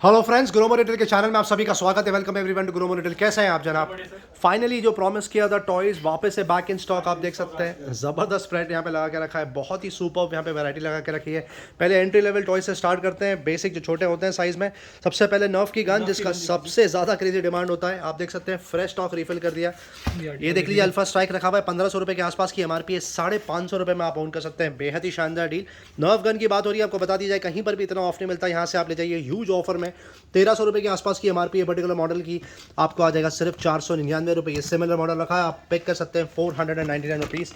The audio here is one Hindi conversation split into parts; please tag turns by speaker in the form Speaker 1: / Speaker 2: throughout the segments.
Speaker 1: हेलो फ्रेंड्स, ग्रोमो रिटेल के चैनल में आप सभी का स्वागत है। Welcome everyone to Gromo retail. कैसे हैं आप जनाब? फाइनली जो प्रॉमिस किया था टॉयज वापस से बैक इन स्टॉक। आप देख सकते हैं ज़बरदस्त स्प्रेड यहाँ पे लगा के रखा है, बहुत ही सुपर यहाँ पे वैरायटी लगा के रखी है। पहले एंट्री लेवल टॉय से स्टार्ट करते हैं, बेसिक जो छोटे होते हैं साइज़ में। सबसे पहले नर्फ की गन, जिसका सबसे ज़्यादा क्रेजी डिमांड होता है। आप देख सकते हैं फ्रेश स्टॉक रिफिल कर दिया। ये देख लीजिए, अल्फा स्ट्राइक रखा हुआ है, 1500 रुपये के आसपास की एमआरपी है, 550 रुपये में आप ओन कर सकते हैं। बेहद ही शानदार डील। नर्फ गन की बात हो रही है, आपको बता दी जाए कहीं पर भी इतना ऑफ नहीं मिलता। यहाँ से आप ले जाइए ह्यूज ऑफर में, 1300 रुपये के आसपास की एमआरपी है। पर्टिकुलर मॉडल की आपको आ जाएगा सिर्फ 499 रुपये। ये सिमिलर मॉडल रखा है, आप पिक कर सकते हैं 499 rupees.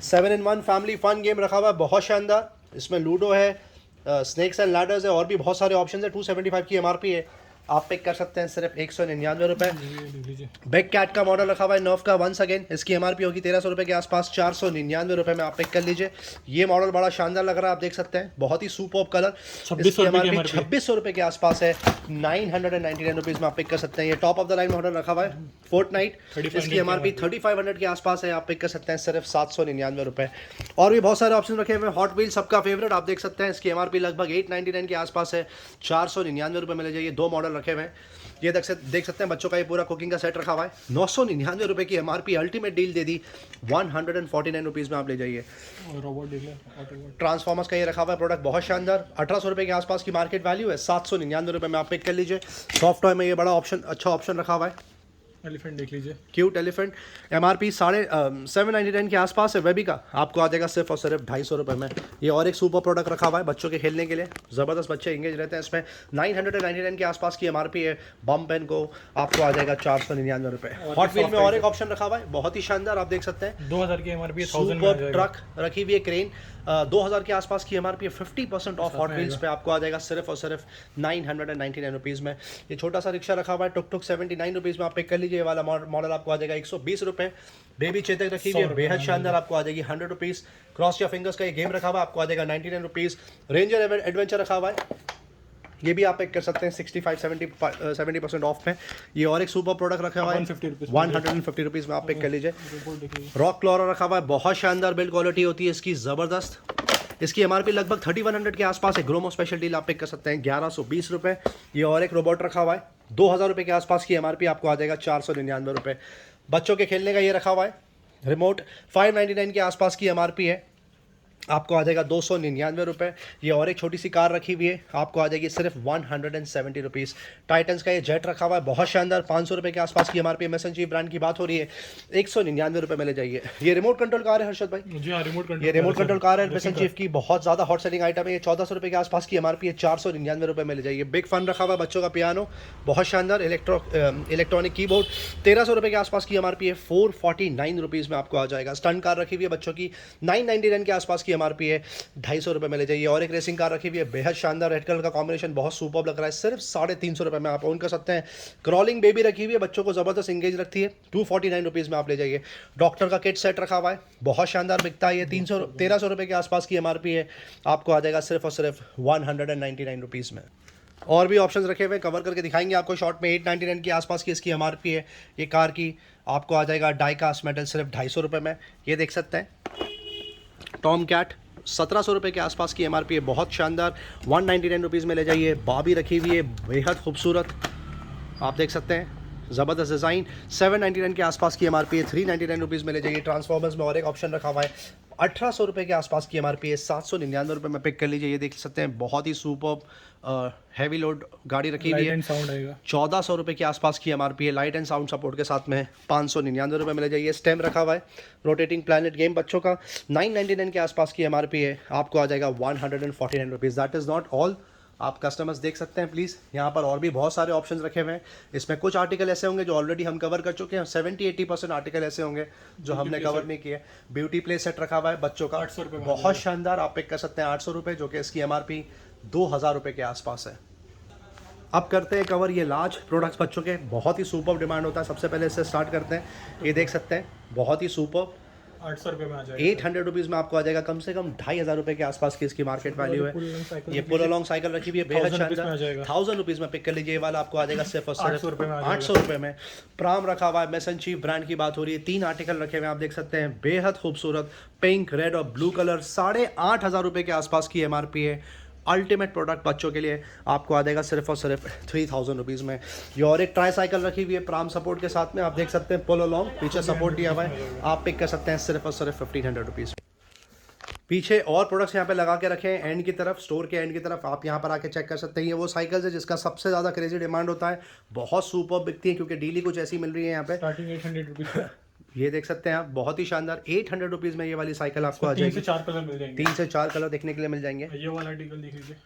Speaker 1: 7-in-1 family fun game रखा हुआ है, बहुत शानदार। इसमें लूडो है, स्नेक्स एंड लैडर्स है, और भी बहुत सारे ऑप्शन है। 275 की एमआरपी है, आप पिक कर सकते हैं सिर्फ 199 रुपये। बिग कैट का मॉडल रखा हुआ है नर्फ का, वंस अगेन इसकी एमआरपी होगी 1300 रुपये के आसपास, 499 रुपये में आप पिक कर लीजिए। ये मॉडल बड़ा शानदार लग रहा है, आप देख सकते हैं, बहुत ही सुपर कलर। इसकी एमआरपी 2600 रुपये के आसपास है, 999 रुपीज़ में आप पिक कर सकते हैं। ये top of the line model रखा हुआ है फोर्टनाइट, इसकी एमआरपी 3500 के आसपास है, आप पिक कर सकते हैं सिर्फ 799 रुपये। और भी बहुत सारे ऑप्शन रखे हुए हैं। हॉट व्हील सबका फेवरेट, आप देख सकते हैं, इसकी एमआरपी लगभग 899 के आसपास है, 499 रुपये में ले जाइए। दो मॉडल रखे हुए हैं। ये देख सकते हैं बच्चों का ये पूरा कुकिंग का सेट रखा हुआ है, 999 रुपये की एमआरपी। अल्टीमेट डील दे दी, 149 रुपीज़ में आप ले जाइए। ट्रांसफॉर्मर्स का ये रखा हुआ है प्रोडक्ट, बहुत शानदार, 1800 रुपये के आसपास की मार्केट वैल्यू है, 799 रुपये में आप पिक कर लीजिए। सॉफ्ट टॉय में ये बड़ा ऑप्शन, अच्छा ऑप्शन रखा हुआ है।
Speaker 2: एलिफेंट देख लीजिए,
Speaker 1: क्यूट एलिफेंट, एमआरपी 799 के आसपास है। वेबी का आपको आ जाएगा सिर्फ और सिर्फ 250 रुपये में। ये और एक सुपर प्रोडक्ट रखा हुआ है बच्चों के खेलने के लिए, ज़बरदस्त, बच्चे इंगेज रहते हैं इसमें। 999 के आसपास की एमआरपी है। बम पेन को आपको आ जाएगा 499 रुपये। हॉट व्हील में और एक ऑप्शन रखा हुआ है, बहुत ही शानदार, आप देख सकते हैं,
Speaker 2: 2000 की एमआरपी,
Speaker 1: सुपर ट्रक रखी हुई है, क्रेन, 2000 के आसपास की एमआरपी है। 50% ऑफ हॉट व्हील्स पे आपको आ जाएगा सिर्फ और सिर्फ 999 रुपीज़ में। ये छोटा सा रिक्शा रखा हुआ है, टुक टुक 79 रुपीज़ में आप पिक कर लीजिए। ये वाला मॉडल आपको आ जाएगा 120 रुपये। बेबी चेतक रखी हुई है, बेहद शानदार, आपको आ जाएगी 100 रुपीज़। क्रॉस या फिंगर्स का ये गेम रखा हुआ है, आपको आ जाएगा 99 रुपीज़। रेंजर एडवेंचर रखा हुआ है, ये भी आप पिक कर सकते हैं 65-70% ऑफ में। ये और एक सुपर प्रोडक्ट रखा हुआ है, 150 रुपीज़ में आप पिक कर लीजिए। रॉक क्लॉरा रखा हुआ है, बहुत शानदार बिल्ड क्वालिटी होती है इसकी, ज़बरदस्त। इसकी एमआरपी लगभग 3100 के आसपास है। ग्रोमो स्पेशल डील आप पिक कर सकते हैं 1120 रुपये। ये और एक रोबोट रखा हुआ है, 2000 रुपये के आसपास की एमआरपी, आपको आ जाएगा 499 रुपये। बच्चों के खेलने का ये रखा हुआ है रिमोट, 599 के आसपास की एमआरपी है, आपको आ जाएगा 299 रुपये। ये और एक छोटी सी कार रखी हुई है, आपको आ जाएगी सिर्फ 170 रुपीज़। टाइटन्स का ये जेट रखा हुआ है, बहुत शानदार, 500 रुपये के आसपास की एमआरपी। MSNG ब्रांड की बात हो रही है, 199 रुपये में ले जाइए। ये रिमोट कंट्रोल कार है हर्षद भाई,
Speaker 2: जी हाँ,
Speaker 1: ये रिमोट कंट्रोल कार है MSNG की, बहुत ज़्यादा हॉट सेलिंग आइटम है। ये 1400 रुपये के आसपास की एमआरपी है, 499 रुपये में ले जाइए। बिग फन रखा हुआ है बच्चों का पियानो, बहुत शानदार, इलेक्ट्रॉनिक कीबोर्ड, 1300 रुपये के आसपास की एमआरपी है, 449 रुपीज़ में आपको आ जाएगा। स्टंट कार रखी हुई है बच्चों की, 999 के आसपास की एमआरपी है, 250 रुपये में ले जाइए। और एक रेसिंग कार रखी हुई है, बेहद शानदार, रेड कलर का कॉम्बिनेशन, बहुत सुपर लग रहा है, सिर्फ 350 रुपये में आप ओन कर सकते हैं। क्रॉलिंग बेबी रखी हुई है, बच्चों को ज़बरदस्त इंगेज रखती है, 249 रुपीज़ में आप ले जाइए। डॉक्टर का किट सेट रखा हुआ है, बहुत शानदार बिकता है ये, 1300 रुपये के आसपास की एमआरपी है, आपको आ जाएगा सिर्फ और सिर्फ 199 रुपीज़ में। और भी ऑप्शंस रखे हुए कवर करके दिखाएंगे आपको शॉर्ट में। 899 के आसपास की इसकी एमआरपी है। ये कार की आपको आ जाएगा डाइकास्ट मेटल सिर्फ 250 रुपये में। ये देख सकते हैं टॉम कैट, 1700 रुपये के आसपास की एमआरपी है, बहुत शानदार, 199 रुपीज़ में ले जाइए। बाबी रखी हुई है, बेहद खूबसूरत, आप देख सकते हैं, ज़बरदस्त डिज़ाइन, 799 के आसपास की एमआरपी है, 399 रुपीज़ में ले जाइए। ट्रांसफॉर्मर्स में और एक ऑप्शन रखा हुआ है, 1800 रुपये के आसपास की एमआरपी है, 799 रुपये में पिक कर लीजिए। ये देख सकते हैं, बहुत ही सुपर हैवी लोड गाड़ी रखी हुई है, 1400 रुपये के आसपास की एमआरपी है, लाइट एंड साउंड सपोर्ट के साथ में, 599 रुपये में ले जाइए। स्टेम रखा हुआ है, रोटेटिंग प्लैनेट गेम बच्चों का, 999 के आसपास की एमआरपी है, आपको आ जाएगा 149 rupees. That is not all, आप कस्टमर्स देख सकते हैं प्लीज़, यहाँ पर और भी बहुत सारे ऑप्शंस रखे हुए हैं। इसमें कुछ आर्टिकल ऐसे होंगे जो ऑलरेडी हम कवर कर चुके हैं, 70-80% आर्टिकल ऐसे होंगे जो हमने कवर नहीं किए। ब्यूटी प्ले सेट रखा हुआ है बच्चों का,
Speaker 2: 800 रुपये,
Speaker 1: बहुत शानदार, आप पिक कर सकते हैं 800 रुपये, जो कि इसकी एमआरपी 2000 रुपये के आसपास है। अब करते हैं कवर ये लार्ज प्रोडक्ट्स बच्चों के, बहुत ही सुपर डिमांड होता है। सबसे पहले इससे स्टार्ट करते हैं, ये देख सकते हैं, बहुत ही सुपर,
Speaker 2: 800 रुपये में आ जाएगा,
Speaker 1: 800 रुपीज़ में आपको आ जाएगा, कम से कम 2500 रुपये के आसपास की इसकी मार्केट वैल्यू है। ये पुल अलॉन्ग साइकिल रखी हुई है, बेहद शानदार, 1000 रुपीज़ में पिक कर लीजिए। ये वाला आपको आ जाएगा सिर्फ और सिर्फ 800 रुपये में। प्राम रखा हुआ है, MSNG ब्रांड की बात हो रही है, 3 आर्टिकल रखे हुए हैं, आप देख सकते हैं, बेहद खूबसूरत, पिंक, रेड और ब्लू कलर, 8500 रुपये के आसपास की एमआरपी है, अल्टीमेट प्रोडक्ट बच्चों के लिए आपको आ जाएगा सिर्फ और सिर्फ 3000 रुपीज़ में। ये और एक ट्राई साइकिल रखी हुई है प्राम सपोर्ट के साथ में, आप देख सकते हैं पुल अलोंग, पीछे सपोर्ट दिया हुआ है, आप पिक कर सकते हैं सिर्फ और सिर्फ 1500 रुपीज़। पीछे और प्रोडक्ट्स यहाँ पे लगा के रखे हैं एंड की तरफ, स्टोर के एंड की तरफ, आप यहाँ पर आके चेक कर सकते हैं। ये वो साइकिल्स है जिसका सबसे ज़्यादा क्रेजी डिमांड होता है, बहुत सुपर बिकती है क्योंकि डेली कुछ ऐसी मिल रही है यहाँ पे।
Speaker 2: Starting 800 rupees.
Speaker 1: ये देख सकते हैं आप, बहुत ही शानदार 800 रुपीज़ में ये वाली साइकिल आपको आ जाएगी।
Speaker 2: 3 से 4 कलर मिल जाएंगे।
Speaker 1: 3 से 4 कलर देखने के लिए मिल जाएंगे।
Speaker 2: ये वाला आर्टिकल देख लीजिए,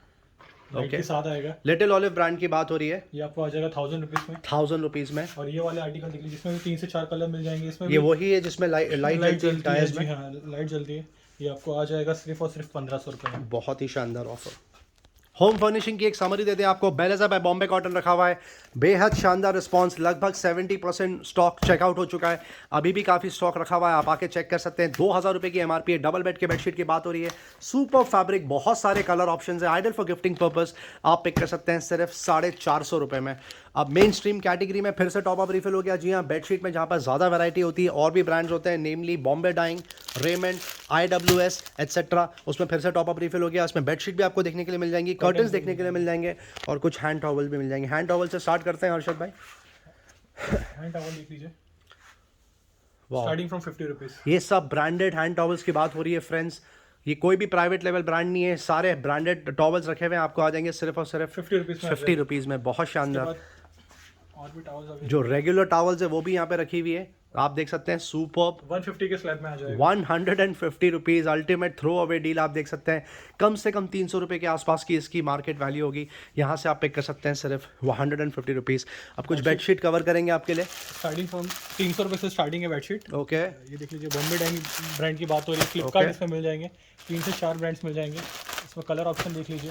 Speaker 1: ओके
Speaker 2: के साथ आएगा।
Speaker 1: लिटिल ऑलिव ब्रांड की बात हो रही है,
Speaker 2: ये आपको आ जाएगा 1000 रुपीज़ में।
Speaker 1: 1000 रुपीज़ में।
Speaker 2: और ये वाले आर्टिकल देख लीजिए, इसमें भी 3 से 4 कलर मिल जाएंगे। इसमें
Speaker 1: ये वही है जिसमें लाइट जलती है टायर्स में।
Speaker 2: हाँ, लाइट जलती है। ये आपको आ जाएगा सिर्फ और सिर्फ 1500 रुपये में।
Speaker 1: बहुत ही शानदार ऑफर। होम फर्निशिंग की एक समरी देते हैं आपको। बेलेजा बाय बॉम्बे कॉटन रखा हुआ है, बेहद शानदार रिस्पांस, लगभग 70% स्टॉक चेकआउट हो चुका है, अभी भी काफ़ी स्टॉक रखा हुआ है, आप आके चेक कर सकते हैं। 2000 रुपये की एमआरपी है। डबल बेड के बेडशीट की बात हो रही है, सुपर फैब्रिक, बहुत सारे कलर ऑप्शंस है, आइडल फॉर गिफ्टिंग पर्पस, आप पिक कर सकते हैं सिर्फ 450 रुपये में। अब मेन स्ट्रीम कैटेगरी में फिर से टॉप अप रिफिल हो गया। जी हाँ, बेडशीट में जहाँ पर ज़्यादा वैरायटी होती है और भी ब्रांड्स होते हैं, namely Bombay Dyeing, Raymond, IWS etcetera, उसमें फिर से टॉप अप रिफिल हो गया। उसमें बेडशीट भी आपको देखने के लिए मिल जाएंगी, कर्टन्स देखने के लिए मिल जाएंगे और कुछ हैंड टॉवल भी मिल जाएंगे। हैंड टॉवल से स्टार्ट करते हैं हर्षद भाई।
Speaker 2: हैंड टॉवल देख लीजिए, स्टार्टिंग फ्रॉम 50 रुपीज़।
Speaker 1: ये सब ब्रांडेड हैंड टॉवल्स की बात हो रही है फ्रेंड्स, ये कोई भी प्राइवेट लेवल ब्रांड नहीं है, सारे ब्रांडेड टॉवल्स रखे हुए हैं, आपको आ जाएंगे सिर्फ और सिर्फ
Speaker 2: 50
Speaker 1: रुपीज़ में। बहुत शानदार।
Speaker 2: और भी टॉवल्स
Speaker 1: जो रेगुलर टॉवल्स है वो भी यहाँ पे रखी हुई है, आप देख सकते हैं, सुपर्ब।
Speaker 2: 150 के स्लैब में आ जाएगा।
Speaker 1: 150 rupees, ultimate throw away deal, आप देख सकते हैं। कम से कम 300 रुपये के आसपास की इसकी मार्केट वैल्यू होगी, यहाँ से आप पिक कर सकते हैं सिर्फ 150 रुपीज़। अब कुछ बेडशीट कवर करेंगे आपके लिए।
Speaker 2: स्टार्टिंग फ्रॉम 300 रुपये से स्टार्टिंग है बेडशीट।
Speaker 1: ओके,
Speaker 2: ये देख लीजिए, बॉम्बे डाइंग ब्रांड की बात हो रही है, फ्लिपकार्ट इसमें मिल जाएंगे, 3 से 4 ब्रांड्स मिल जाएंगे। इसमें कलर ऑप्शन देख लीजिए,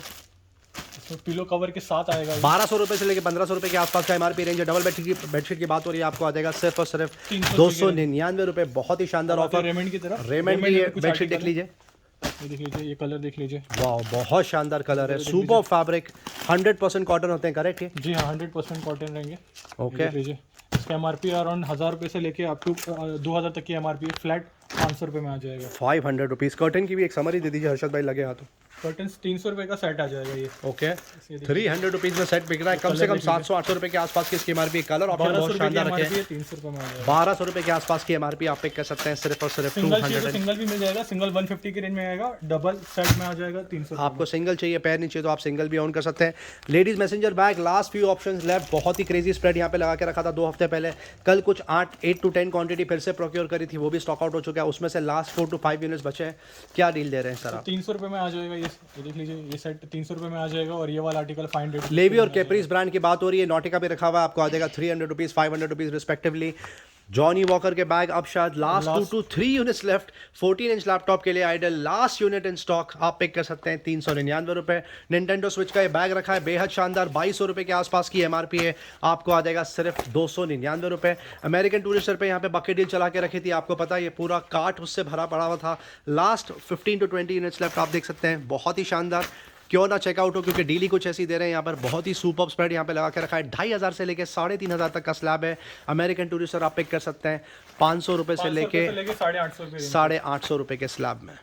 Speaker 2: इसमें पिलो कवर के साथ आएगा।
Speaker 1: 1200 रुपये से लेकर 1500 रुपये के आसपास का एमआरपी रेंज है। डबल बेडशीट की बात हो रही है, आपको आ जाएगा सिर्फ और सिर्फ 299 रुपये। बहुत ही शानदार ऑफर।
Speaker 2: रेमंड की तरफ,
Speaker 1: रेमंड की बेडशीट देख लीजिए,
Speaker 2: ये देख लीजिए, ये कलर देख लीजिए,
Speaker 1: वाह बहुत शानदार कलर है, सुपर फैब्रिक, 100% कॉटन होते हैं, करेक्ट है?
Speaker 2: जी हाँ, 100% कॉटन रहेंगे।
Speaker 1: ओके,
Speaker 2: देख लीजिए, इसका एमआरपी अराउंड 1000 रुपये से लेके अप टू 2000 तक की एमआरपी है। फ्लैट 500 रुपये में आ जाएगा।
Speaker 1: 500 रुपीज़। कर्टन की भी एक समरी दे दीजिए हर्षद भाई, लगे हाथों।
Speaker 2: कर्टन 300 रुपये का सेट आ जाएगा ये।
Speaker 1: ओके, 300 रुपीज़ में सेट बिक रहा है, कम से कम 700-800 रुपये के आसपास की इसकी एमआरपी। कलर ऑप्शन बहुत शानदार रखे हैं।
Speaker 2: 300 रुपये में आ जाएगा।
Speaker 1: 1200 रुपये के आसपास की एमआरपी आप पिक कर सकते हैं सिर्फ और सिर्फ
Speaker 2: सिंगल
Speaker 1: 200।
Speaker 2: सिंगल भी मिल जाएगा, सिंगल 150 की रेंज में आएगा, डबल सेट में आ जाएगा 300।
Speaker 1: आपको सिंगल चाहिए, पैर नहीं चाहिए तो आप सिंगल भी ऑन कर सकते हैं। Ladies messenger bag, last few options left, बहुत ही क्रेजी स्प्रेड यहाँ पे लगा के रखा था 2 हफ्ते पहले। कल कुछ 8 to 10 क्वांटिटी फिर से प्रोक्योर करी थी, वो भी स्टॉक आउट हो चुका है, उसमें से लास्ट 4 to 5 यूनिट्स बचे हैं। क्या डील दे रहे हैं सर आप?
Speaker 2: 300 रुपये में आ जाएगा ये देख लीजिए, ये सेट 300 रुपये में आ जाएगा। और ये वाला आर्टिकल 500।
Speaker 1: लेवी और कैप्रीज ब्रांड की बात हो रही है, नॉटिका भी रखा हुआ है, आपको आ जाएगा 300 rupees, 500 rupees respectively. Johnny Walker के बैग अब शायद last 2 to 3 units left. 14 inch laptop के लिए ideal, last unit in stock, आप पिक कर सकते हैं 399 रुपये। निंटेंडो स्विच का ये बैग रखा है, बेहद शानदार, 2200 रुपये के आसपास की एमआरपी है, आपको आ जाएगा सिर्फ 299 रुपये। अमेरिकन टूरिस्टर पे यहाँ पे बकेट डील चला के रखी थी, आपको पता है ये पूरा कार्ट उससे भरा पड़ा हुआ था। लास्ट 15 to 20 यूनिट्स लेफ्ट, आप देख सकते हैं, बहुत ही शानदार, क्यों ना चेकआउट हो, क्योंकि डेली कुछ ऐसी दे रहे हैं यहाँ पर। बहुत ही सुपर स्प्रेड यहाँ पे लगा के रखा है, 2500 से लेके 3500 तक का स्लैब है। अमेरिकन टूरिस्टर आप पिक कर सकते हैं 500 रुपये से लेके 850 रुपये के स्लैब में।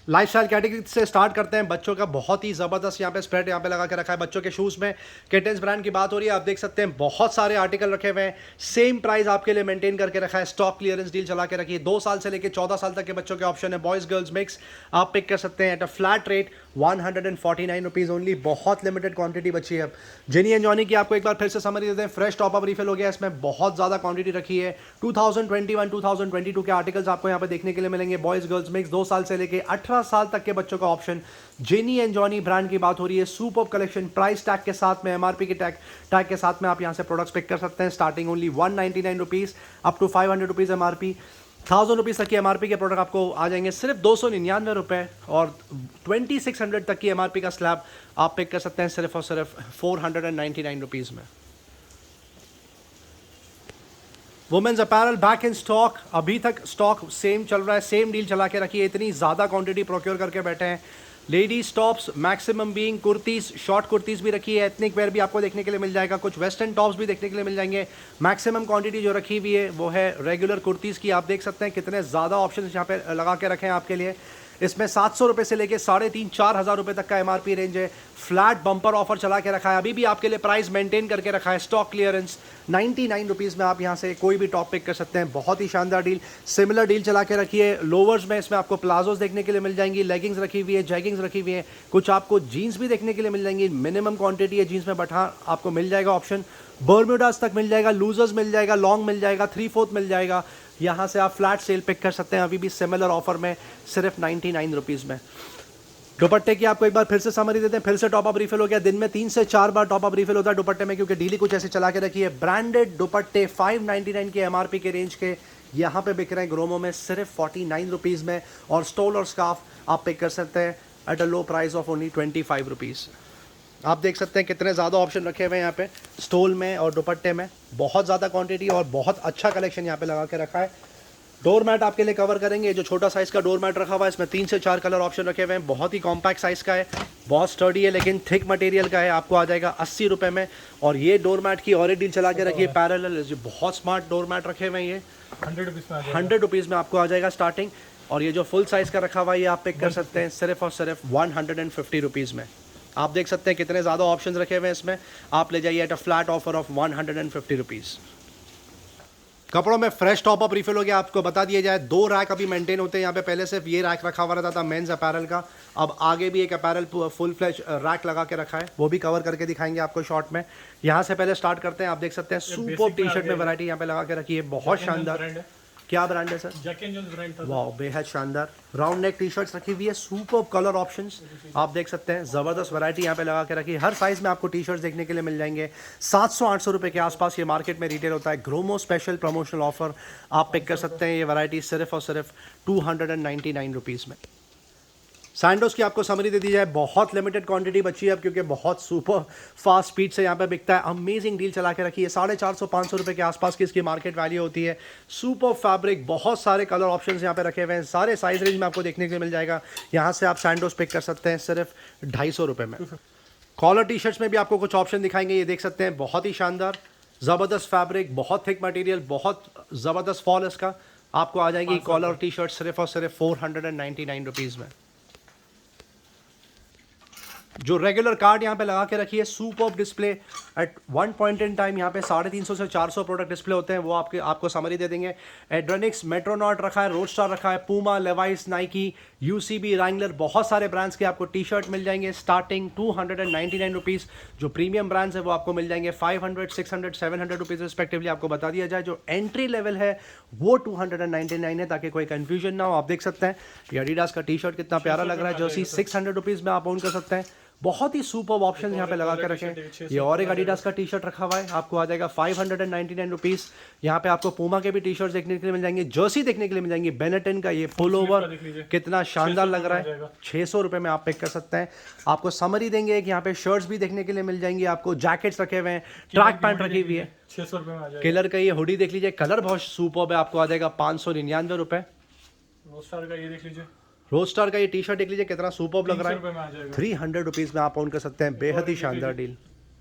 Speaker 1: लाइफस्टाइल कैटेगरी से स्टार्ट करते हैं। बच्चों का बहुत ही ज़बरदस्त यहाँ पे स्प्रेड यहाँ पे लगा के रखा है। बच्चों के शूज़ में किटेंस ब्रांड की बात हो रही है, आप देख सकते हैं बहुत सारे आर्टिकल रखे हुए हैं, सेम प्राइस आपके लिए मेंटेन करके रखा है। स्टॉक क्लियरेंस डील चला के रखी है, 2 साल से लेकर 14 साल तक के बच्चों के ऑप्शन है, बॉयज़ गर्ल्स मिक्स, आप पिक कर सकते हैं at a flat rate 149 rupees only. बहुत लिमिटेड क्वांटिटी बची है। अब जिनी एंड जॉनी की आपको एक बार फिर से समरी देते हैं, फ्रेश टॉप अप रिफिल हो गया, इसमें बहुत ज़्यादा क्वांटिटी रखी है। 2021-2022 के आर्टिकल्स आपको यहाँ पे देखने के लिए मिलेंगे। बॉयज़ गर्ल्स मिक्स 2 साल से लेकर 18 साल तक के बच्चों का option. Gini and Jony brand की बात हो रही है, सुपर कलेक्शन, प्राइस टैग के साथ में, एमआरपी के टैग के साथ में आप यहाँ से प्रोडक्ट्स पिक कर सकते हैं। Starting only 199 rupees up to 500 rupees MRP. 1000 rupees तक की एमआरपी के प्रोडक्ट आपको आ जाएंगे सिर्फ 299 रुपये, और 2600 तक की एमआरपी का स्लैब आप पिक कर सकते हैं सिर्फ और सिर्फ 499 रुपीज़ में। Women's apparel back in stock, अभी तक स्टॉक सेम चल रहा है, सेम डील चला के रखी है, इतनी ज़्यादा क्वांटिटी प्रोक्योर करके बैठे हैं। Ladies tops maximum being kurtis, short kurtis भी रखी है, एथनिक वेयर भी आपको देखने के लिए मिल जाएगा, कुछ वेस्टर्न टॉप्स भी देखने के लिए मिल जाएंगे। मैक्सिमम क्वांटिटी जो रखी हुई है वो है रेगुलर कुर्तीज़ की, आप देख सकते हैं कितने ज़्यादा ऑप्शन यहाँ पे लगा के रखे हैं आपके लिए। इसमें 700 रुपये से लेके 3,500-4,000 रुपये तक का MRP रेंज है। फ्लैट बम्पर ऑफर चला के रखा है, अभी भी आपके लिए प्राइस मेंटेन करके रखा है। स्टॉक क्लियरेंस 99 रुपीज़ में आप यहाँ से कोई भी टॉप पिक कर सकते हैं। बहुत ही शानदार डील, सिमिलर डील चला के रखी है। लोवर्स में इसमें आपको प्लाजोस देखने के लिए मिल जाएंगी, लेगिंग्स रखी हुई है, जैगिंग्स रखी हुई है, कुछ आपको जीन्स भी देखने के लिए मिल जाएंगी। मिनिमम क्वांटिटी है जीन्स में, बट हाँ आपको मिल जाएगा ऑप्शन। बर्म्यूडास तक मिल जाएगा, लूजर्स मिल जाएगा, लॉन्ग मिल जाएगा, 3/4 मिल जाएगा। यहाँ से आप फ्लैट सेल पिक कर सकते हैं, अभी भी सिमिलर ऑफर में सिर्फ 99 रुपीज़ में। दुपट्टे की आपको एक बार फिर से समरी देते हैं, फिर से टॉप अप रिफिल हो गया। दिन में 3 से 4 बार टॉप अप रिफिल होता है दुपट्टे में, क्योंकि डीली कुछ ऐसे चला के रखी है। ब्रांडेड दुपट्टे 599 के MRP के रेंज के यहाँ पे बिक रहे हैं ग्रोमो में सिर्फ 49 रुपीज़ में। और स्टोल और स्कार्फ आप पिक कर सकते हैं at a low price of only 25 rupees. आप देख सकते हैं कितने ज़्यादा ऑप्शन रखे हुए हैं यहाँ पे स्टोल में और दुपट्टे में। बहुत ज़्यादा क्वांटिटी और बहुत अच्छा कलेक्शन यहाँ पे लगा के रखा है। डोर मैट आपके लिए कवर करेंगे, जो छोटा साइज़ का डोर मैट रखा हुआ है, इसमें 3 से 4 कलर ऑप्शन रखे हुए हैं। बहुत ही कॉम्पैक्ट साइज़ का है, बहुत स्टर्डी है, लेकिन थिक मटेरियल का है। आपको आ जाएगा 80 रुपये में। और ये डोर मैट की और एक डील चला के रखिए पैरेलल, जो बहुत स्मार्ट डोर मैट रखे हुए हैं। ये 100 रुपीज़ में आपको आ जाएगा स्टार्टिंग। और ये जो फुल साइज़ का रखा हुआ है ये आप पिक कर सकते हैं सिर्फ और सिर्फ 150 रुपीज़ में। आप देख सकते हैं कितने ज़्यादा ऑप्शंस रखे हुए हैं इसमें। आप ले जाइए at a flat offer of 150 rupees. कपड़ों में फ्रेश टॉप अप रिफिल हो गया। आपको बता दिया जाए 2 रैक अभी मेंटेन होते हैं यहाँ पे। पहले सिर्फ ये रैक रखा हुआ रहता था मेंस अपैरल का, अब आगे भी एक अपैरल फुल फ्लैश रैक लगा के रखा है, वो भी कवर करके दिखाएंगे आपको शॉर्ट में। यहाँ से पहले स्टार्ट करते हैं। आप देख सकते हैं सुपर टी शर्ट में वैरायटी यहाँ पे लगा के रखी है, बहुत शानदार। क्या ब्रांड है sir?
Speaker 2: Jack and Jones brand था।
Speaker 1: वाह, बेहद शानदार। राउंड नेक टी शर्ट्स रखी हुई है, सुपर कलर ऑप्शंस आप देख सकते हैं। ज़बरदस्त वैरायटी यहाँ पे लगा के रखी है। हर साइज़ में आपको टी शर्ट्स देखने के लिए मिल जाएंगे। 700-800 रुपये के आसपास ये मार्केट में रिटेल होता है। ग्रोमो स्पेशल प्रमोशनल ऑफर आप पिक कर सकते हैं। ये वैरायटी सिर्फ और सिर्फ 299 रुपीज़ में। सैंडोज की आपको समरी दे दी जाए, बहुत लिमिटेड क्वांटिटी बची है अब, क्योंकि बहुत सुपर फास्ट स्पीड से यहाँ पे बिकता है। अमेजिंग डील चला के रखी है। 450-500 रुपये के आसपास की इसकी मार्केट वैल्यू होती है। सुपर फैब्रिक, बहुत सारे कलर ऑप्शंस यहाँ पे रखे हुए हैं। सारे साइज रेंज में आपको देखने के लिए मिल जाएगा। यहाँ से आप सैंडोज पिक कर सकते हैं सिर्फ 250 रुपये में। कॉलर टी शर्ट्स में भी आपको कुछ ऑप्शन दिखाएंगे, ये देख सकते हैं। बहुत ही शानदार ज़बरदस्त फैब्रिक, बहुत थिक मटेरियल, बहुत ज़बरदस्त फॉल इसका। आपको आ जाएगी कॉलर टी शर्ट सिर्फ और सिर्फ 499 रुपीज़ में। जो रेगुलर कार्ड यहाँ पे लगा के रखी है, superb display at one point in time यहाँ पे 350 से 400 प्रोडक्ट डिस्प्ले होते हैं, वो आपको समरी दे देंगे। एड्रेनिक्स, मेट्रोनॉट रखा है, रोडस्टार रखा है, Puma, Levi's, Nike, UCB, Wrangler, बहुत सारे ब्रांड्स के आपको टी शर्ट मिल जाएंगे स्टार्टिंग 299 रुपीज़। जो प्रीमियम ब्रांड्स है वो आपको मिल जाएंगे 500, 600, 700 रुपीज़ रिस्पेक्टिवली। आपको बता दिया जाए जो एंट्री लेवल है वो 299 है, ताकि कोई कन्फ्यूजन ना हो। आप देख सकते हैं ये एडिडास का टी शर्ट कितना प्यारा लग रहा है, जर्सी 600 रुपीज़ में आप ओन कर सकते हैं। बहुत ही सुपर ऑप्शन यहाँ पे लगा के रखें। ये और एक एडिडास का टी शर्ट रखा हुआ है, आपको आ जाएगा 599 रुपीज़। यहाँ पे आपको पूमा के भी टी शर्ट देखने के लिए मिल जाएंगे, जर्सी देखने के लिए मिल जाएंगी। बेनेटन का ये पुल ओवर कितना शानदार लग रहा है, 600 रुपये में आप पिक कर सकते हैं। आपको समरी देंगे कि यहाँ पे शर्ट्स भी देखने के लिए मिल जाएंगी, आपको जैकेट्स रखे हुए हैं, ट्रैक पैंट रखी हुई है
Speaker 2: 600 रुपये में आ जाएगा।
Speaker 1: केलर का ये हुडी देख लीजिए, कलर बहुत सुपर्ब है, आपको आ जाएगा 599 रुपये।
Speaker 2: रोस्टार का ये देख लीजिए,
Speaker 1: रोस्टार का ये टी शर्ट देख लीजिए कितना सुपर्ब लग रहा है, 300 रुपीज़ में आप ओन कर सकते हैं। बेहद ही शानदार डील।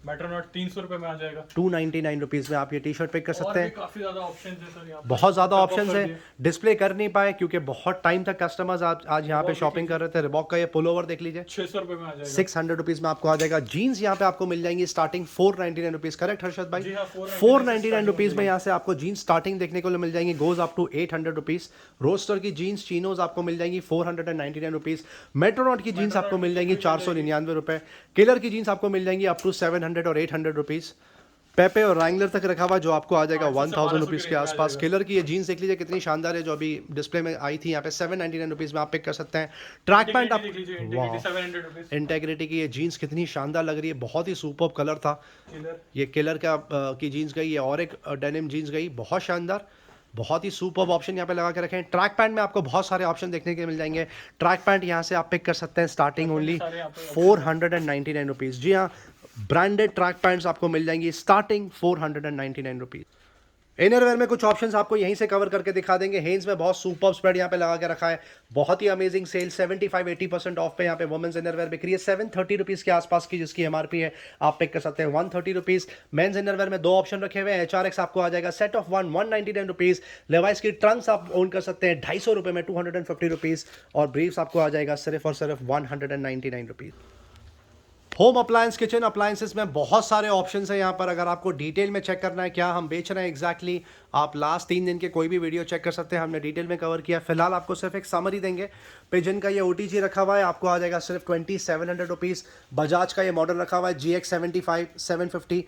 Speaker 2: मेट्रोनॉट 300 रुपये में आ जाएगा,
Speaker 1: 299 रुपीज़ में आप ये टी शर्ट पिक कर सकते हैं।
Speaker 2: काफी ज्यादा ऑप्शंस है सर यहाँ पे।
Speaker 1: बहुत ज़्यादा ऑप्शंस है, डिस्प्ले कर नहीं पाए क्योंकि बहुत टाइम तक कस्टमर्स आज यहाँ पे शॉपिंग कर रहे थे। रिबॉक का ये पुल ओवर देख लीजिए,
Speaker 2: 600 रुपये में आ जाएगा,
Speaker 1: 600 रुपीज़ में आपको आ जाएगा। जीन्स यहाँ पे आपको मिल जाएंगी स्टार्टिंग 499 रुपीज़, करेक्ट हर्षद भाई?
Speaker 2: जी हाँ,
Speaker 1: 499 रुपीज़ में यहाँ से आपको जीन्स स्टार्टिंग देखने को मिल जाएंगी, goes up to 800 rupees. Roadster की जीन्स चीनोज आपको मिल जाएंगी 499 रुपीज़। मेट्रोनॉट की जीन्स आपको मिल जाएंगी 499 रुपये। किलर की जीन्स आपको मिल जाएंगी अप टू 700 और 800 रुपीज़। पेपे और रैंगलर तक रखा हुआ जो आपको आ जाएगा 1000 रुपीज़ के आसपास। किलर की ये जीन्स देख लीजिए कितनी शानदार है, जो अभी डिस्प्ले में आई थी यहाँ पे 799 रुपीज़ में आप पिक कर सकते हैं। ट्रैक पैंट आप, इंटेग्रिटी की ये जीन्स कितनी शानदार लग रही है, बहुत ही सुपर्ब कलर था। ये किलर का की जीन्स गई, ये और एक डेनिम जीन्स गई, बहुत शानदार, बहुत ही सुपर्ब ऑप्शन यहाँ पे लगा के रखें। ट्रैक पैंट में आपको बहुत सारे ऑप्शन देखने के मिल जाएंगे। ट्रैक पैंट यहाँ से आप पिक कर सकते हैं स्टार्टिंग ओनली 499 रुपीज़। जी हाँ, ब्रांडेड ट्रैक पैंट्स आपको मिल जाएंगी स्टार्टिंग 499 रुपीज़। इनरवेयर में कुछ ऑप्शंस आपको यहीं से कवर करके दिखा देंगे। हेंस में बहुत सुपर स्प्रेड यहाँ पे लगा के रखा है, बहुत ही अमेजिंग सेल, 75-80% ऑफ पे यहाँ पे वुमेन्स इनरवेयर बिक रही है 730 रुपीज़ के आसपास की, जिसकी एमआरपी है आप पिक कर सकते हैं 130 रुपीज़। मेंस इनरवेयर में 2 ऑप्शन रखे हुए हैं, HRX आपको आ जाएगा सेट ऑफ 199 रुपीज़, लेवाइस की ट्रंक्स आप ओन कर सकते हैं 250 रुपये में 250 रुपीज़, और ब्रीफ्स आपको आ जाएगा सिर्फ और सिर्फ 199 rupees. Home appliance, kitchen appliances में बहुत सारे ऑप्शंस हैं यहाँ पर। अगर आपको डिटेल में चेक करना है क्या हम बेच रहे हैं एग्जैक्टली, आप लास्ट 3 दिन के कोई भी वीडियो चेक कर सकते हैं, हमने डिटेल में कवर किया। फिलहाल आपको सिर्फ एक समरी देंगे। पिजन का ये OTG रखा हुआ है, आपको आ जाएगा सिर्फ 2700 रुपीज़। बजाज का ये मॉडल रखा हुआ है GX75 750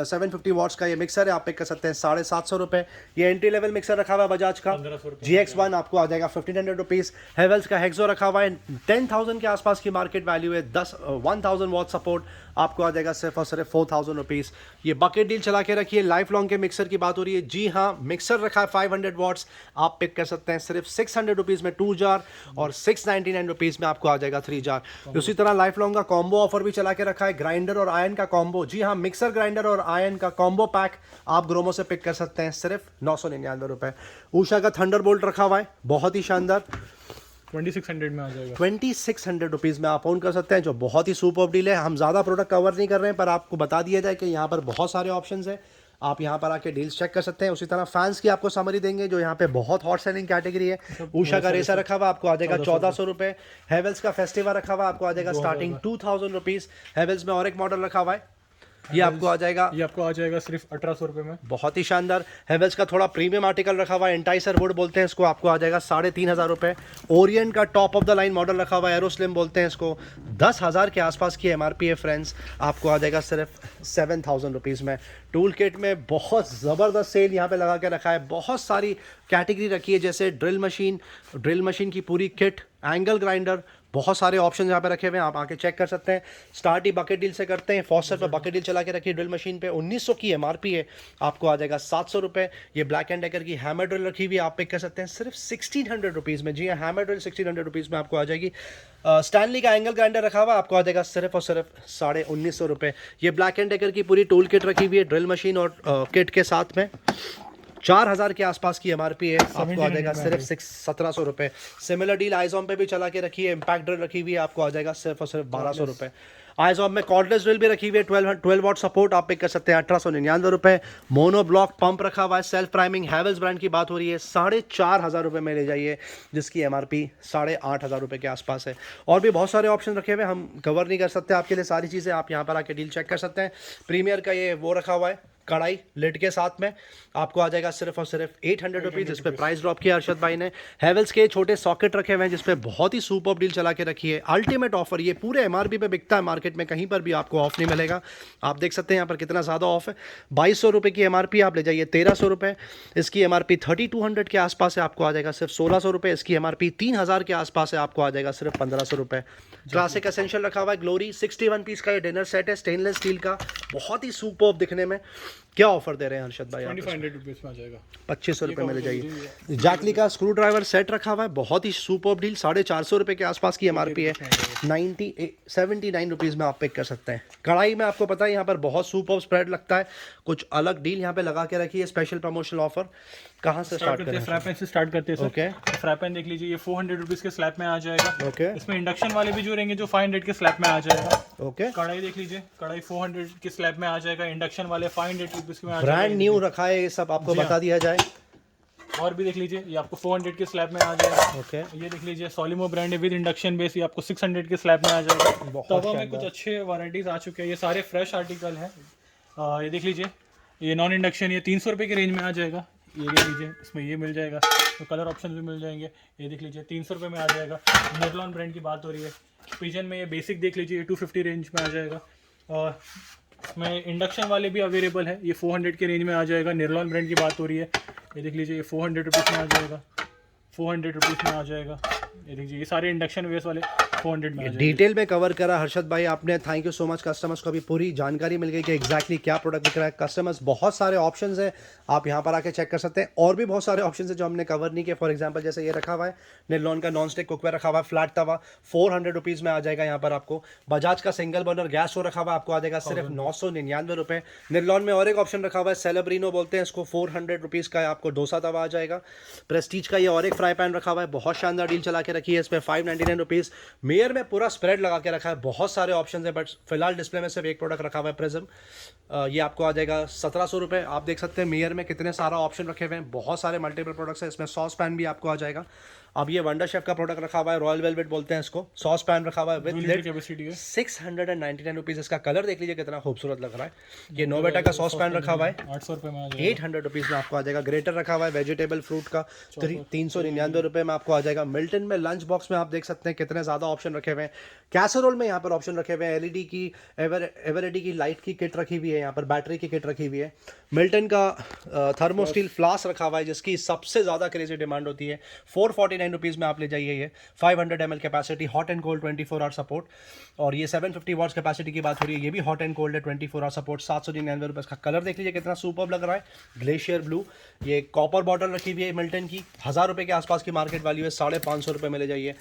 Speaker 1: 750 वॉट्स का ये मिक्सर है, आप पिक कर सकते हैं 750 रुपये। ये एंट्री लेवल मिक्सर रखा हुआ है बजाज का
Speaker 2: 1500
Speaker 1: GX1, आपको आ जाएगा 1500 रुपीज़। हेवल्स का हेक्सो रखा हुआ है, 10,000 के आसपास की मार्केट वैल्यू है, 1000 वॉट सपोर्ट, आपको आ जाएगा सिर्फ और सिर्फ 4000 रुपीज़। ये बकेट डील चला के रखिए। लाइफ लॉन्ग के मिक्सर की बात हो रही है, जी हाँ, मिक्सर रखा है 500 वॉट्स, आप पिक कर सकते हैं सिर्फ 600 रुपीज़ में 2 जार, और 699 रुपीज़ में आपको आ जाएगा 3 जार। उसी तरह लाइफ लॉन्ग का कॉम्बो ऑफर भी चला के रखा है, ग्राइंडर और आयरन का कॉम्बो, जी हाँ, मिक्सर ग्राइंडर और आयरन का कॉम्बो पैक आप ग्रोमो से पिक कर सकते हैं सिर्फ 999 रुपये। ऊषा का थंडरबोल्ट रखा हुआ है, बहुत ही शानदार,
Speaker 2: 2600 में आ जाएगा,
Speaker 1: 2600 रुपीज़ में आप ओन कर सकते हैं, जो बहुत ही सुपर डील है। हम ज़्यादा प्रोडक्ट कवर नहीं कर रहे हैं, पर आपको बता दिया जाए कि यहाँ पर बहुत सारे ऑप्शंस हैं, आप यहाँ पर आके डील्स चेक कर सकते हैं। उसी तरह फैंस की आपको समरी देंगे, जो यहाँ पे बहुत हॉट सेलिंग कैटेगरी है। ऊषा का रेसर रखा हुआ आपको आ जाएगा 1400 रुपये। हेवल्स का फेस्टिवल रखा हुआ आपको आ जाएगा स्टार्टिंग 2000 रुपीज़। हेवल्स में और एक मॉडल रखा हुआ है, ये आपको आ जाएगा
Speaker 2: सिर्फ 1800 रुपये में,
Speaker 1: बहुत ही शानदार। हेवल्स का थोड़ा प्रीमियम आर्टिकल रखा हुआ है, एंटाइसर वुड बोलते हैं इसको, आपको आ जाएगा 3500 रुपये। ओरियन का top of the line model रखा हुआ है, एरोस्लिम बोलते हैं इसको, 10,000 के आसपास की एमआरपी है फ्रेंड्स, आपको आ जाएगा सिर्फ 7000 रुपीज़ में। टूल किट में बहुत ज़बरदस्त सेल यहाँ पे लगा के रखा है, बहुत सारी कैटेगरी रखी है, जैसे ड्रिल मशीन की पूरी किट, एंगल ग्राइंडर, बहुत सारे ऑप्शन यहाँ पे रखे हुए हैं, आप आके चेक कर सकते हैं। स्टार्ट ही बकेट डील से करते हैं, फॉस्टर पर बकेट डील चला के रखी है ड्रिल मशीन पे, 1900 की एमआरपी है, आपको आ जाएगा 700 रुपये। ये ब्लैक एंड डेकर की हैमर ड्रिल रखी हुई है, आप पिक कर सकते हैं सिर्फ 1600 रुपीज़ में, जी हाँ, हैमर ड्रिल 1600 रुपीज़ में आपको आ जाएगी। स्टैनली का एंगल ग्राइंडर रखा हुआ आपको आ जाएगा सिर्फ और सिर्फ 1950 रुपये। ये ब्लैक एंड डेकर की पूरी टूल किट रखी हुई है ड्रिल मशीन और किट के साथ में, 4000 के आसपास की एमआरपी है, आपको आ जाएगा सिर्फ 1700 रुपये। सिमिलर डील आइजॉम पे भी चला के रखी है, इम्पैक्ट ड्रिल रखी हुई है, आपको आ जाएगा सिर्फ और सिर्फ 1200 रुपये। आइजॉम में कॉर्डलेस ड्रिल भी रखी हुई है, 12 वॉट सपोर्ट, आप पिक कर सकते हैं 1899 रुपये। मोनो ब्लॉक पंप रखा हुआ है, सेल्फ प्राइमिंग, हेवल्स ब्रांड की बात हो रही है, 4500 में ले जाइए, जिसकी एमआरपी 8500 रुपये के आसपास है। और भी बहुत सारे ऑप्शन रखे हुए, हम कवर नहीं कर सकते आपके लिए सारी चीज़ें, आप यहाँ पर आके डील चेक कर सकते हैं। प्रीमियर का ये वो रखा हुआ है, कढ़ाई लिड के साथ में, आपको आ जाएगा सिर्फ और सिर्फ 800 रुपीज़, इस पर प्राइस ड्रॉप किया अरशद भाई ने। हेवल्स के छोटे सॉकेट रखे हुए हैं, जिस पे बहुत ही सुपर डील चला के रखी है, अल्टीमेट ऑफर, ये पूरे एमआरपी पे बिकता है, मार्केट में कहीं पर भी आपको ऑफ नहीं मिलेगा। आप देख सकते हैं यहाँ पर कितना ज़्यादा ऑफ है, 2200 रुपये की एमआरपी, आप ले जाइए 1300 रुपये, इसकी एमआरपी 3200 के आसपास है, आपको आ जाएगा सिर्फ 1600 रुपये, इसकी एमआरपी 3000 के आसपास है, आपको आ जाएगा सिर्फ 1500 रुपये। क्लासिक एसेंशियल रखा हुआ है, ग्लोरी 61 पीस का ये डिनर सेट है, स्टेनलेस स्टील का, बहुत ही सुपर दिखने में। क्या ऑफर दे रहे हैं हर्षद भाई?
Speaker 2: 2500 रुपीज़ में आ जाएगा,
Speaker 1: 2500 रुपये में ले जाइए। जैकली का स्क्रू ड्राइवर सेट रखा हुआ है, बहुत ही सुपर डील, 450 रुपये के आसपास की एमआरपी है, 79 रुपीज़ में आप पिक कर सकते हैं। कढ़ाई में आपको पता है यहाँ पर बहुत सुपर स्प्रेड लगता है, कुछ अलग डील यहाँ पे लगा के रखी है, स्पेशल प्रमोशनल ऑफर। कहाँ से स्टार्ट करते हैं?
Speaker 2: फ्राई पैन से स्टार्ट करते हैं।
Speaker 1: ओके,
Speaker 2: फ्राई पैन देख लीजिए, ये 400 रुपीज़ के स्लैब में आ जाएगा।
Speaker 1: ओके,
Speaker 2: इसमें इंडक्शन वाले भी जो रहेंगे, जो 500 के स्लैब में आ जाएगा।
Speaker 1: ओके,
Speaker 2: कढ़ाई देख लीजिए, कढ़ाई 400 के स्लैब में आ जाएगा, इंडक्शन वाले 500 रुपीज़ में आ जाएगा।
Speaker 1: ब्रांड न्यू रखा है, ये सब आपको बता दिया जाए।
Speaker 2: और भी देख लीजिए, ये आपको 400 के स्लैब में आ जाएगा।
Speaker 1: ओके,
Speaker 2: ये देख लीजिए, सोलिमो ब्रांड है विद इंडक्शन बेस, ये आपको 600 के स्लैब में आ जाएगा। तवा में कुछ अच्छे वैरायटीज आ चुके हैं, ये सारे फ्रेश आर्टिकल हैं। ये देख लीजिए, ये नॉन इंडक्शन, ये 300 रुपये की रेंज में आ जाएगा। ये देख लीजिए, इसमें ये मिल जाएगा, तो कलर ऑप्शन भी मिल जाएंगे। ये देख लीजिए, 300 रुपये में आ जाएगा। निर्लॉन ब्रांड की बात हो रही है। पिजन में ये बेसिक देख लीजिए, ये 250 रेंज में आ जाएगा। और इसमें इंडक्शन वाले भी अवेलेबल है, ये 400 के रेंज में आ जाएगा। निर्लॉन ब्रांड की बात हो रही है, ये देख लीजिए, ये 400 रुपीज़ में आ जाएगा, 400 रुपीज़ में आ जाएगा। ये देखिए, ये सारे इंडक्शन वेस वाले 400 में आ जाएगी।
Speaker 1: डिटेल में कवर करा हर्षद भाई आपने, thank you so much. Customers को अभी पूरी जानकारी मिल गई कि एग्जैक्टली क्या प्रोडक्ट बिक रहा है। कस्टमर्स बहुत सारे ऑप्शंस हैं, आप यहाँ पर आके चेक कर सकते हैं। और भी बहुत सारे ऑप्शंस हैं जो हमने कवर नहीं किए। फॉर एग्जांपल जैसे ये रखा हुआ है निलॉन का नॉन स्टिक कुकवेयर रखा हुआ है, फ्लैट तवा 400 रुपीज़ में आ जाएगा यहाँ पर आपको। बजाज का सिंगल बर्नर गैस स्टोव रखा हुआ आपको आ जाएगा सिर्फ 999 रुपये। निलॉन में और एक ऑप्शन रखा हुआ है सेलेब्रिनो बोलते हैं इसको, 400 रुपीज़ का आपको डोसा तवा आ जाएगा। प्रेस्टीज का ये और एक फ्राई पैन रखा हुआ है, बहुत शानदार डील चला के रखी है, इसमें 599 रुपीज़। मेयर में पूरा स्प्रेड लगा के रखा है, बहुत सारे ऑप्शन है, बट फिलहाल डिस्प्ले में सिर्फ एक प्रोडक्ट रखा हुआ है प्रिज्म। ये आपको आ जाएगा 1700 रुपये। आप देख सकते हैं मेयर में कितने सारा ऑप्शन रखे हुए हैं, बहुत सारे मल्टीपल प्रोडक्ट्स हैं। इसमें सॉस पैन भी आपको आ जाएगा। अब ये वंडर शेफ का प्रोडक्ट रखा हुआ है, रॉयल वेलवेट बोलते हैं इसको, सॉस पैन रखा हुआ है विद लिड,
Speaker 2: कैपेसिटी है
Speaker 1: 699 रुपीज़। इसका कलर देख लीजिए कितना खूबसूरत लग रहा है। ये नोवेटा का सॉस पैन रखा हुआ है
Speaker 2: 800 रुपये में आ जाएगा।
Speaker 1: 800 रुपीज़ में आपको आ जाएगा। ग्रेटर रखा हुआ है वेजिटेबल फ्रूट का 399 रुपये में आपको आ जाएगा। मिल्टन में लंच बॉक्स में आप देख सकते हैं कितने ज़्यादा ऑप्शन रखे हुए हैं। कैसरोल में यहाँ पर ऑप्शन रखे हुए हैं, एलईडी की एवरेडी की लाइट की किट रखी हुई है, यहाँ पर बैटरी की किट रखी हुई है। मिल्टन का थर्मोस्टील फ्लास्क रखा हुआ है जिसकी सबसे ज़्यादा क्रेजी डिमांड होती है, 449 रुपीज़ में आप ले जाइए। ये 500 ml capacity, hot and cold 24 hour support. और ये 750 वॉट्स कैपेसिटी की बात हो रही है, ये भी हॉट एंड कोल्ड है, 24 आवर सपोर्ट, 799 रुपये। इसका कलर देख लीजिए कितना सुपर्ब लग रहा है, ग्लेशियर ब्लू। ये कॉपर बॉटल रखी हुई है मिल्टन की, 1000 रुपये के आसपास की मार्केट वैल्यू है, 550 रुपये में ले जाइए।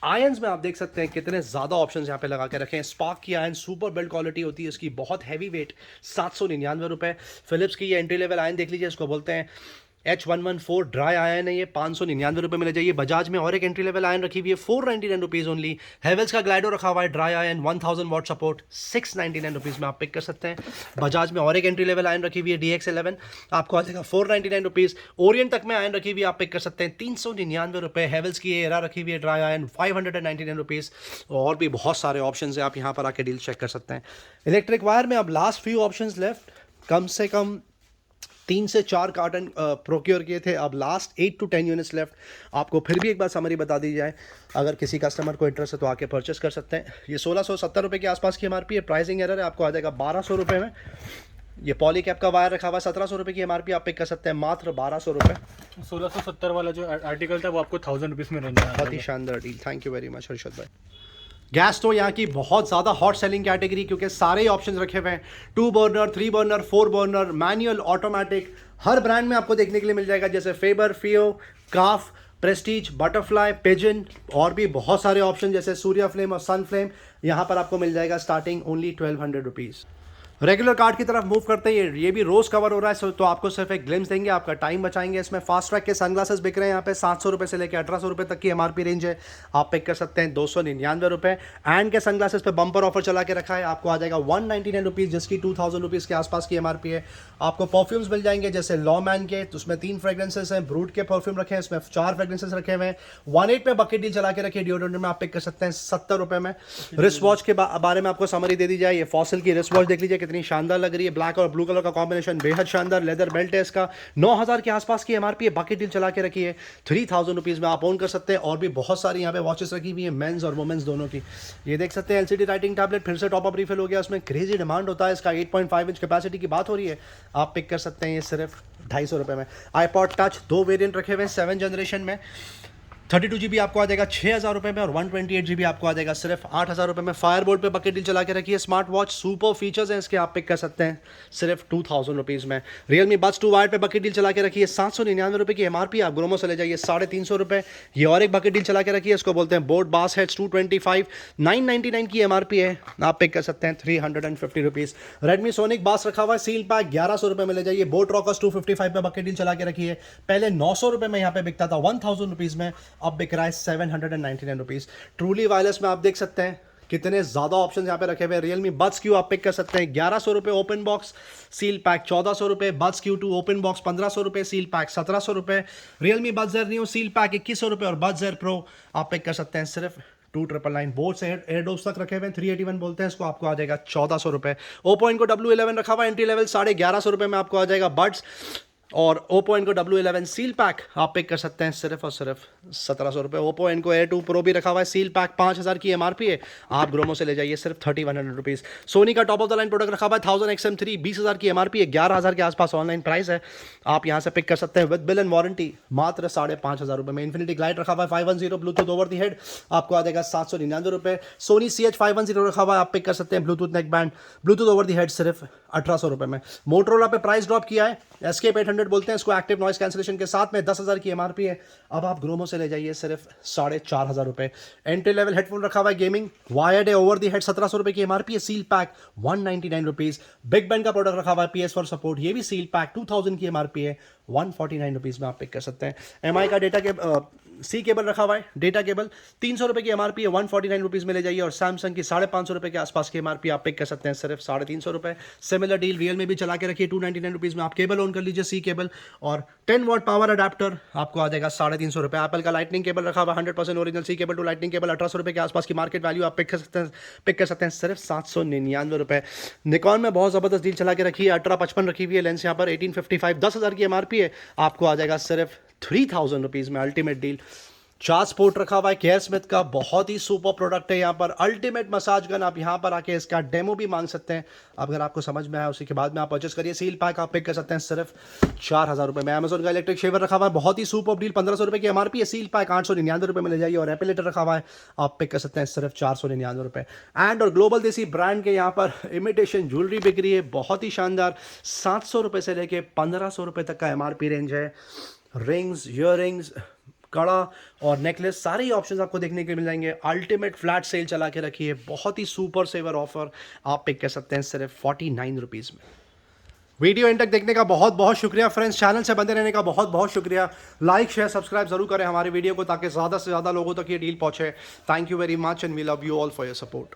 Speaker 1: आयंस में आप देख सकते हैं कितने ज़्यादा ऑप्शंस यहाँ पे लगा के रखे हैं। स्पार्क की आयन सुपर बिल्ड क्वालिटी होती है इसकी, बहुत हैवी वेट, 799 रुपये। फिलिप्स की ये एंट्री लेवल आयन देख लीजिए, इसको बोलते हैं H114 ड्राई आयन है, ये 599 रुपये में ले जाइए। बजाज में और एक एंट्री लेवल आयन रखी हुई है, 499 रुपीज़ ओनली। हेवल्स का ग्लाइडो रखा हुआ है dry ion, 1000 what support, 699 rupees में आप पिक कर सकते हैं। बजाज में और एक एंट्री लेवल आयन रखी हुई है DX11, आपको आ जाएगा 499 रुपीज़। ओरिएंट तक में आयन रखी हुई है, आप पिक कर सकते हैं 399 रुपये। हेवल्स की एरा रखी हुई है ड्राई आयन, 599 रुपीज़। और भी बहुत सारे ऑप्शन है, आप यहाँ पर आके डील चेक कर सकते हैं। इलेक्ट्रिक वायर में अब लास्ट फ्यू ऑप्शन लेफ्ट, कम से कम 3 से 4 कार्टन प्रोक्योर किए थे, अब लास्ट 8 to 10 यूनिट्स लेफ्ट। आपको फिर भी एक बार समरी बता दी जाए, अगर किसी कस्टमर को इंटरेस्ट है तो आके परचेस कर सकते हैं। ये 1670 रुपये के आसपास की MRP है, प्राइसिंग एरर है, आपको आ जाएगा 1200 रुपये में। ये पॉलीकैप का वायर रखा हुआ है, 1700 रुपये की MRP, आप पिक कर सकते हैं मात्र 1200 रुपये।
Speaker 2: 1670 वाला जो आर्टिकल था वो आपको 1000 रुपीज़ में रहने
Speaker 1: बहुत ही शानदार deal, thank you very much Harshad भाई। गैस स्टोव यहाँ की बहुत ज़्यादा हॉट सेलिंग कैटेगरी, क्योंकि सारे ऑप्शंस रखे हुए हैं, 2 burner, 3 burner, 4 burner, manual, automatic, हर ब्रांड में आपको देखने के लिए मिल जाएगा, जैसे फेबर, फियो, काफ, प्रेस्टीज, बटरफ्लाई, पिजन, और भी बहुत सारे ऑप्शन जैसे सूर्या फ्लेम और सन फ्लेम। यहाँ पर आपको मिल जाएगा starting only 1200 rupees. Regular card की तरफ मूव करते हैं, ये भी रोज कवर हो रहा है, तो आपको सिर्फ एक ग्लिम्स देंगे, आपका टाइम बचाएंगे। इसमें फास्ट ट्रैक के सनग्लासेस बिक रहे हैं यहाँ पे 700 रुपये से लेकर 1800 रुपये तक की MRP रेंज है, आप पिक कर सकते हैं 299 रुपये। एंड के सनग्लासेस पे बम्पर ऑफर चला के रखा है, आपको आ जाएगा 199 रुपीज़, जिसकी 2000 रुपीज़ के आसपास की MRP है। आपको परफ्यूम्स मिल जाएंगे जैसे लॉमैन के, तो उसमें 3 फ्रेग्रेंसेस हैं, ब्रूट के परफ्यूम रखे हैं, इसमें 4 फ्रेग्रेंसेस रखे हुए हैं। 18 में बकेट डील चला के रखी है डिओड्रेंट में, आप पिक कर सकते हैं 70 रुपये में। रिस्ट वॉच के बारे में आपको समरी दे दी जाए, ये फॉसिल की रिस्ट वॉच देख लीजिए कितनी शानदार लग रही है, ब्लैक और ब्लू कलर का कॉम्बिनेशन बेहद शानदार। लेदर बेल्ट है इसका, 9000 के आसपास की MRP है, बकेट डील चला के रखी है, 3000 रुपीज़ में आप ओन कर सकते हैं। और भी बहुत सारी यहाँ पे वॉचेस रखी हुई है, मेंस और वुमेन्स दोनों की। ये देख सकते हैं LCD राइटिंग टैबलेट फिर से टॉपअप रिफिल हो गया, उसमें क्रेजी डिमांड होता है इसका, 8.5 इंच कैपेसिटी की बात हो रही है, आप पिक कर सकते हैं ये सिर्फ 250 रुपये में। iPod टच 2 वेरिएंट रखे हुए हैं 7 जनरेशन में, 32 GB आपको आ जाएगा 6000 रुपये में, और 128 GB आपको आ जाएगा सिर्फ 8000 रुपये में। फायरबोल्ट पे बकेट डील चला के रखी है। स्मार्ट वॉच सुपर फीचर्स हैं इसके, आप पिक कर सकते हैं सिर्फ 2000 रुपीज़ में। Realme Buds 2 वायर पे बकेट डील चला के रखी है, 799 रुपये की MRP, आप ग्रोमो से ले जाइए 350 रुपये। ये और एक बकेट डील चला के रखी है, इसको बोलते हैं बोट बास हेड्स 225, 999 की MRP है, आप पिक कर सकते हैं 350 रुपीज़। Redmi Sonic बास रखा हुआ है, सील पैक 1100 रुपये में ले जाइए। बोट रॉकर्स 255 पे बकेट डील चला के रखी है, पहले 900 रुपये में यहाँ पे बिकता था, 1000 रुपीज़ में अब बिक रहा है 799 रुपीज़। ट्रूली वायरलेस में आप देख सकते हैं कितने ज़्यादा ऑप्शन यहाँ पे रखे हुए हैं। Realme Buds Q आप पिक कर सकते हैं 1100 रुपये ओपन बॉक्स, सील पैक 1400 रुपये। Buds Q2 ओपन बॉक्स 1500 रुपये, सील पैक 1700 रुपये। Realme Buds Air Neo seal pack 2100 रुपये, और Buds Air Pro आप पिक कर सकते हैं सिर्फ 2999। बोट से एयरडोप्स तक रखे हुए हैं, 381 बोलते हैं इसको, आपको आ जाएगा 1400 रुपये। ओप्पो इनको W11 रखा हुआ है, एंट्री लेवल 1150 रुपये में आपको आ जाएगा बड्स, और ओप्पो इनको W11 सील पैक आप पिक कर सकते हैं सिर्फ और सिर्फ 1700 रुपये। ओप्पो एनको एयर 2 प्रो भी रखा हुआ है, सील पैक 5000 की MRP है, आप ग्रोमो से ले जाइए सिर्फ 3100 रुपीज़। सोनी का top of the line product रखा हुआ है 1000 XM3 20,000 की MRP है, 11,000 के आसपास ऑनलाइन प्राइस है, आप यहाँ से पिक कर सकते हैं विद बिल एंड वारंटी मात्र 5,500 रुपये में। इन्फिनिटी ग्लाइड रखा हुआ है 510 ब्लूटूथ ओवर दी हेड, आपको आ जाएगा 799 रुपये। सोनी CH510 रखा हुआ है, आप पिक कर सकते हैं Bluetooth neck band Bluetooth over the head सिर्फ 1800 रुपये में। मोटरोला पे प्राइस ड्रॉप किया है, एस्केप 800 बोलते हैं इसको, एक्टिव नॉइस कैंसिलेशन के साथ में 10,000 की MRP है, अब आप ग्रोमो से ले जाइए सिर्फ 4,500 रुपये। एंट्री लेवल हेडफोन रखा हुआ है गेमिंग वायर्ड है ओवर दी हेड 1700 रुपये की MRP है, seal pack 199 rupees. Big band का प्रोडक्ट रखा हुआ है PS4 सपोर्ट, ये भी सील पैक 2000 की MRP है, 149 रुपीज़ में आप पिक कर सकते हैं। MI का डेटा के सी केबल रखा हुआ है, डेटा केबल 300 रुपये की MRP है, 149 रुपीज़ में ले जाइए। और सैमसंग की 550 रुपये के आसपास की MRP आप पिक कर सकते हैं सिर्फ 350 रुपये। सिमिलर डील रियल में भी चला के रखिए 299 रुपीज़ में, आप केबल ऑन कर लीजिए सी केबल, और 10 वॉट पावर अडाप्टर आपको आ जाएगा 350 रुपये। एप्पल का लाइटनिंग केबल रखा हुआ 100% original C cable to lightning cable 1800 रुपये के आसपास की मार्केट वैल्यू, आप पिक कर सकते हैं सिर्फ 799 रुपये। निकॉन में बहुत ज़बरदस्त डील चला के रखी है, अल्ट्रा 55 रखी हुई है लेंस यहाँ पर 1855, 10,000 की MRP है, आपको आ जाएगा सिर्फ 3000 रुपीज़ में। Ultimate deal. चार्ज पोर्ट रखा हुआ है केयर स्मिथ का, बहुत ही सुपर प्रोडक्ट है यहाँ पर, अल्टीमेट मसाज गन, आप यहाँ पर आके इसका डेमो भी मांग सकते हैं, अगर आपको समझ में आया उसी के बाद में आप परचेस करिए। सील पैक आप पिक कर सकते हैं सिर्फ 4,000 रुपये में। अमेजोन का इलेक्ट्रिक शेवर रखा हुआ है, बहुत ही सुपर डील, 1500 रुपये की MRP है, सील पैक 899 रुपये में ले जाइए। और एपिलेटर रखा हुआ है, आप पिक कर सकते हैं सिर्फ 499 रुपये। एंड और ग्लोबल देसी ब्रांड के यहाँ पर इमिटेशन ज्वेलरी बिक रही है, बहुत ही शानदार, 700 रुपये से लेके 1500 रुपये तक का MRP रेंज है। रिंग्स, ईयररिंग्स, कड़ा और नेकलेस, सारे ही ऑप्शंस आपको देखने के मिल जाएंगे। अल्टीमेट फ्लैट सेल चला के रखी है, बहुत ही सुपर सेवर ऑफर, आप पिक कर सकते हैं सिर्फ 49 रुपीज़ में। वीडियो एंड तक देखने का बहुत बहुत शुक्रिया फ्रेंड्स, चैनल से बने रहने का बहुत बहुत शुक्रिया। लाइक शेयर सब्सक्राइब जरूर करें हमारी वीडियो को, ताकि ज़्यादा से ज़्यादा लोगों तक ये डील पहुंचे। Thank you very much and we love you all for your support.